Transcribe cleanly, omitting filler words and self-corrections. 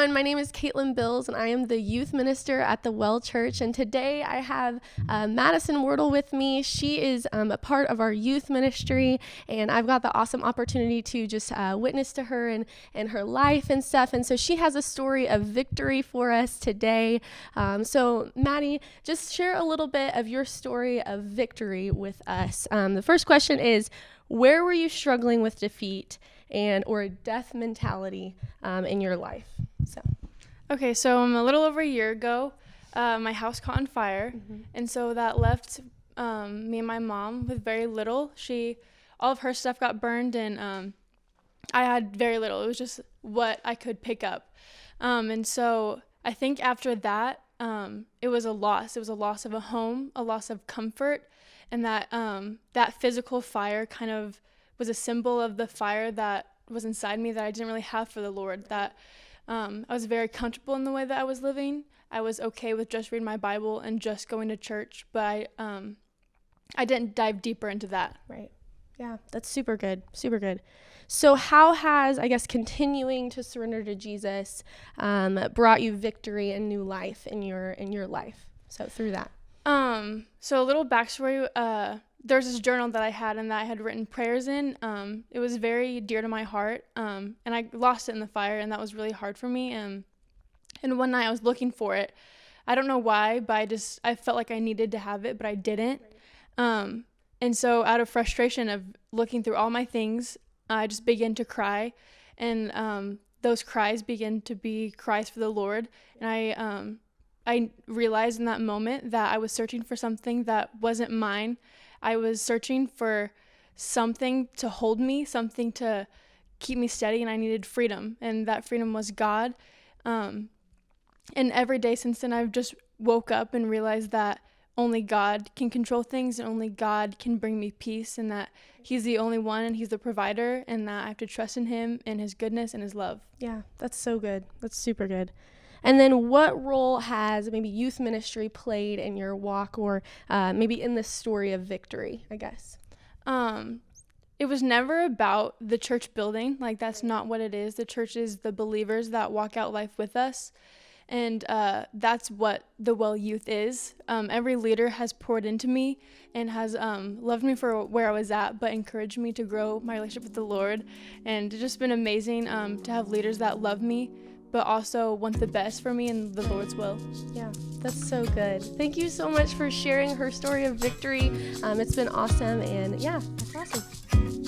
everyone. My name is Caitlin Bills, and I am the youth minister at the Well Church. And today I have Madison Wardle with me. She is a part of our youth ministry, and I've got the awesome opportunity to just witness to her and her life and stuff. And so she has a story of victory for us today. So Maddie, just share a little bit of your story of victory with us. The first question is, where were you struggling with defeat or a death mentality in your life? Okay, so a little over a year ago, my house caught on fire, and so that left me and my mom with very little. All of her stuff got burned, and I had very little. It was just what I could pick up, and so I think after that, it was a loss. It was a loss of a home, a loss of comfort, and that physical fire kind of was a symbol of the fire that was inside me that I didn't really have for the Lord. That I was very comfortable in the way that I was living. I was okay with just reading my Bible and just going to church, but I didn't dive deeper into that. Right. Yeah, that's super good. Super good. So how has, I guess, continuing to surrender to Jesus brought you victory and new life in your life? So through that. So a little backstory, there's this journal that I had and that I had written prayers in. It was very dear to my heart, and I lost it in the fire, and that was really hard for me. And one night I was looking for it. I don't know why, but I felt like I needed to have it, but I didn't. And so out of frustration of looking through all my things, I just began to cry, and those cries began to be cries for the Lord. And I realized in that moment that I was searching for something that wasn't mine. I was searching for something to hold me, something to keep me steady, and I needed freedom, and that freedom was God. And every day since then, I've just woke up and realized that only God can control things, and only God can bring me peace, and that He's the only one, and He's the provider, and that I have to trust in Him and His goodness and His love. Yeah, that's so good. That's super good. And then what role has maybe youth ministry played in your walk, or maybe in the story of victory, I guess? It was never about the church building. Like, that's not what it is. The church is the believers that walk out life with us. And that's what the Well Youth is. Every leader has poured into me and has loved me for where I was at, but encouraged me to grow my relationship with the Lord. And it's just been amazing to have leaders that love me, but also want the best for me and the Lord's will. Yeah, that's so good. Thank you so much for sharing her story of victory. It's been awesome, and yeah, that's awesome.